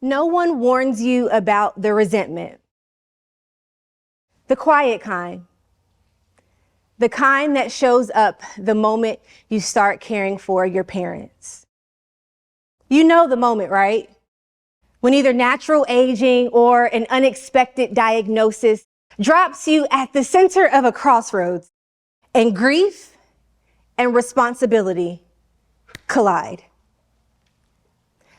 no one warns you about the resentment. The quiet kind. The kind that shows up the moment you start caring for your parents. You know the moment, right? When either natural aging or an unexpected diagnosis drops you at the center of a crossroads and grief and responsibility collide.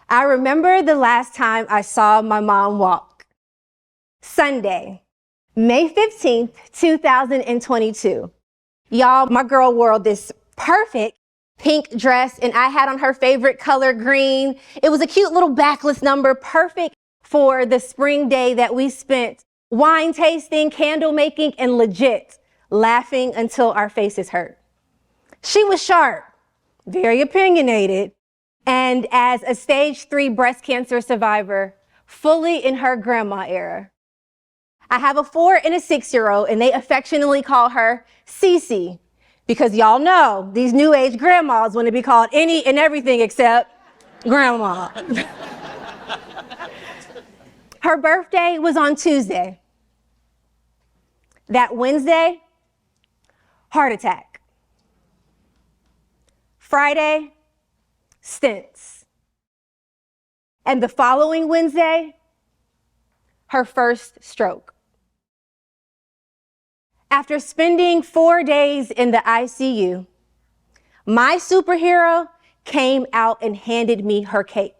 I remember the last time I saw my mom walk. Sunday, May 15th, 2022. Y'all, my girl wore this perfect pink dress and I had on her favorite color, green. It was a cute little backless number, perfect for the spring day that we spent wine tasting, candle making, and legit laughing until our faces hurt. She was sharp, very opinionated, and as a stage 3 breast cancer survivor, fully in her grandma era. I have a 4 and a 6-year-old, and they affectionately call her Cece, because y'all know these new age grandmas want to be called any and everything except grandma. Her birthday was on Tuesday. That Wednesday, heart attack. Friday, stents. And the following Wednesday, her first stroke. After spending 4 days in the ICU, my superhero came out and handed me her cape.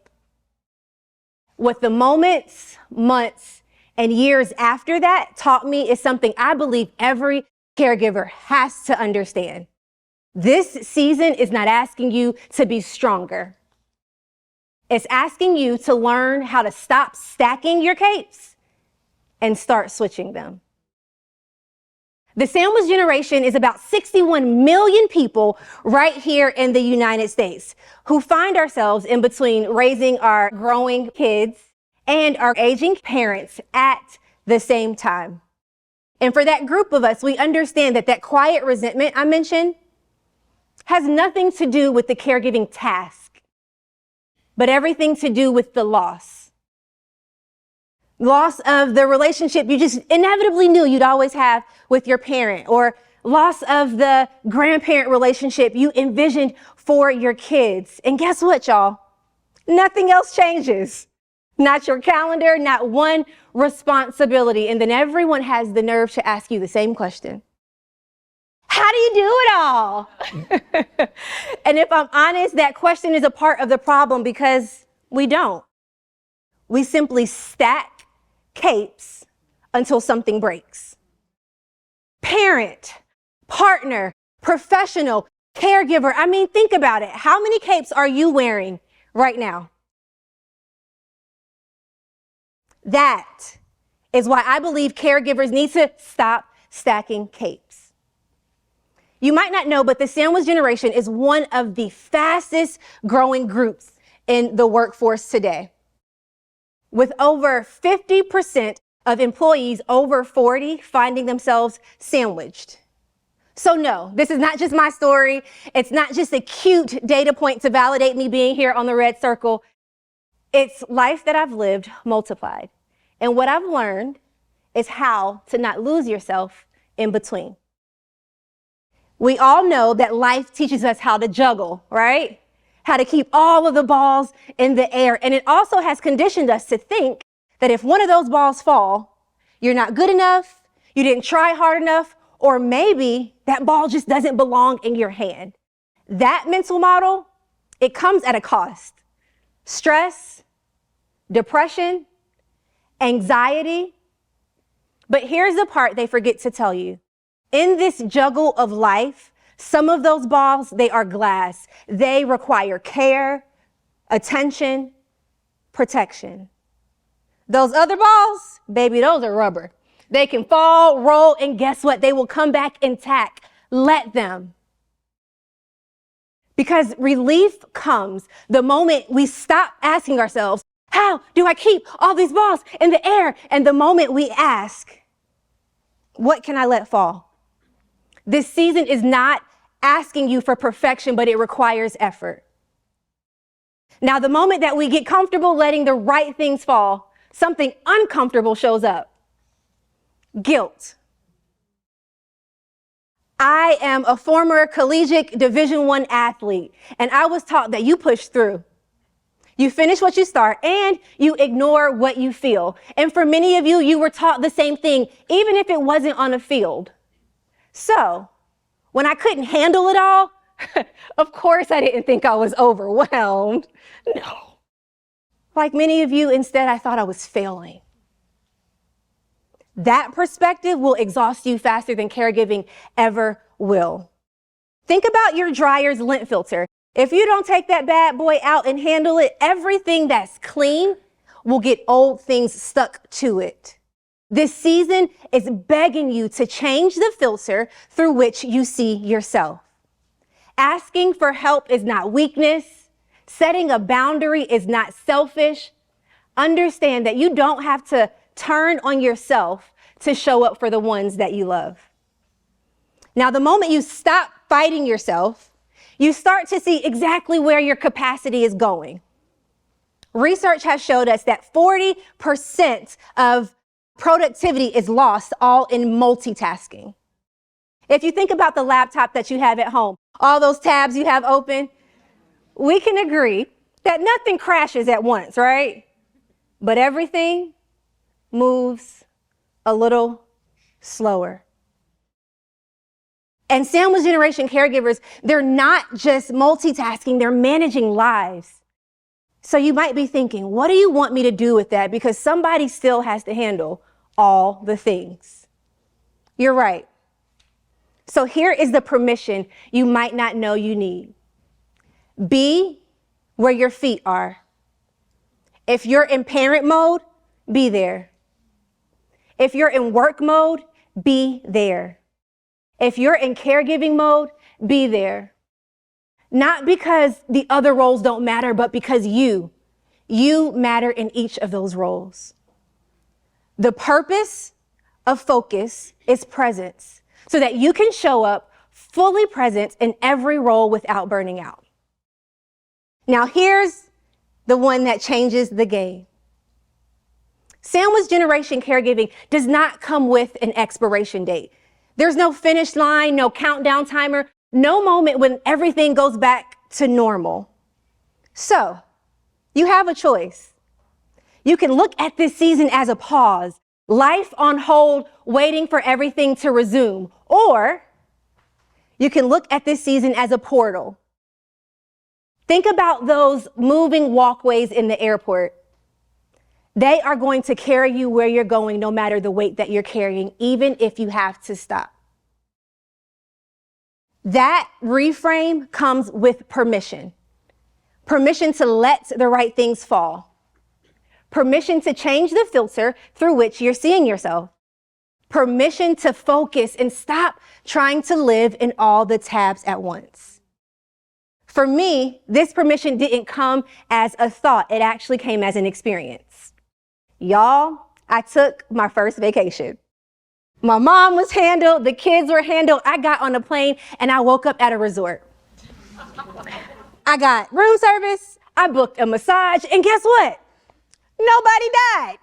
What the moments, months, and years after that taught me is something I believe every caregiver has to understand. This season is not asking you to be stronger. It's asking you to learn how to stop stacking your capes and start switching them. The sandwich generation is about 61 million people right here in the United States who find ourselves in between raising our growing kids and our aging parents at the same time. And for that group of us, we understand that that quiet resentment I mentioned has nothing to do with the caregiving task, but everything to do with the loss. Loss of the relationship you just inevitably knew you'd always have with your parent, or loss of the grandparent relationship you envisioned for your kids. And guess what, y'all? Nothing else changes. Not your calendar, not one responsibility. And then everyone has the nerve to ask you the same question. How do you do it all? And if I'm honest, that question is a part of the problem because we don't. We simply stack capes until something breaks. Parent, partner, professional, caregiver. I mean, think about it. How many capes are you wearing right now? That is why I believe caregivers need to stop stacking capes. You might not know, but the sandwich generation is one of the fastest growing groups in the workforce today, with over 50% of employees over 40 finding themselves sandwiched. So no, this is not just my story. It's not just a cute data point to validate me being here on the red circle. It's life that I've lived multiplied. And what I've learned is how to not lose yourself in between. We all know that life teaches us how to juggle, right? How to keep all of the balls in the air. And it also has conditioned us to think that if one of those balls fall, you're not good enough, you didn't try hard enough, or maybe that ball just doesn't belong in your hand. That mental model, it comes at a cost. Stress, depression, anxiety. But here's the part they forget to tell you. In this juggle of life, some of those balls, they are glass. They require care, attention, protection. Those other balls, baby, those are rubber. They can fall, roll, and guess what? They will come back intact. Let them. Because relief comes the moment we stop asking ourselves, how do I keep all these balls in the air? And the moment we ask, what can I let fall? This season is not asking you for perfection, but it requires effort. Now, the moment that we get comfortable letting the right things fall, something uncomfortable shows up. Guilt. I am a former collegiate Division I athlete, and I was taught that you push through. You finish what you start, and you ignore what you feel. And for many of you, you were taught the same thing, even if it wasn't on a field. So, when I couldn't handle it all, of course I didn't think I was overwhelmed. No. Like many of you, instead, I thought I was failing. That perspective will exhaust you faster than caregiving ever will. Think about your dryer's lint filter. If you don't take that bad boy out and handle it, everything that's clean will get old things stuck to it. This season is begging you to change the filter through which you see yourself. Asking for help is not weakness. Setting a boundary is not selfish. Understand that you don't have to turn on yourself to show up for the ones that you love. Now, the moment you stop fighting yourself, you start to see exactly where your capacity is going. Research has showed us that 40% of productivity is lost all in multitasking. If you think about the laptop that you have at home, all those tabs you have open, we can agree that nothing crashes at once, right? But everything moves a little slower. And sandwich generation caregivers, they're not just multitasking, they're managing lives. So you might be thinking, what do you want me to do with that? Because somebody still has to handle all the things. You're right. So here is the permission you might not know you need. Be where your feet are. If you're in parent mode, be there. If you're in work mode, be there. If you're in caregiving mode, be there. Not because the other roles don't matter, but because you matter in each of those roles. The purpose of focus is presence, so that you can show up fully present in every role without burning out. Now, here's the one that changes the game. Sandwich generation caregiving does not come with an expiration date. There's no finish line, no countdown timer, no moment when everything goes back to normal. So, you have a choice. You can look at this season as a pause, life on hold, waiting for everything to resume. Or you can look at this season as a portal. Think about those moving walkways in the airport. They are going to carry you where you're going, no matter the weight that you're carrying, even if you have to stop. That reframe comes with permission. Permission to let the right things fall. Permission to change the filter through which you're seeing yourself. Permission to focus and stop trying to live in all the tabs at once. For me, this permission didn't come as a thought. It actually came as an experience. Y'all, I took my first vacation. My mom was handled, the kids were handled. I got on a plane and I woke up at a resort. I got room service, I booked a massage, and guess what? Nobody died.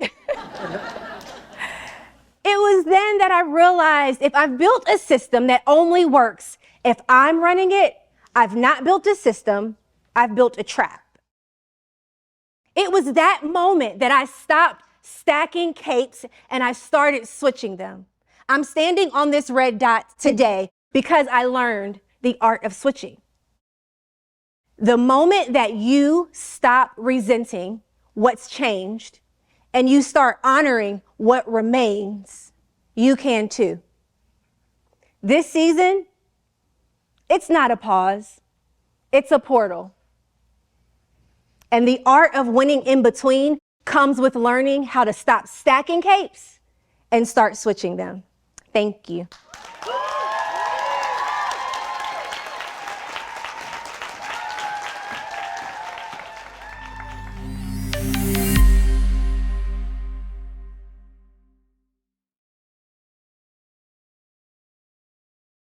It was then that I realized if I've built a system that only works if I'm running it, I've not built a system, I've built a trap. It was that moment that I stopped stacking capes and I started switching them. I'm standing on this red dot today because I learned the art of switching. The moment that you stop resenting what's changed and you start honoring what remains, you can too. This season, it's not a pause, it's a portal. And the art of winning in between comes with learning how to stop stacking capes and start switching them. Thank you.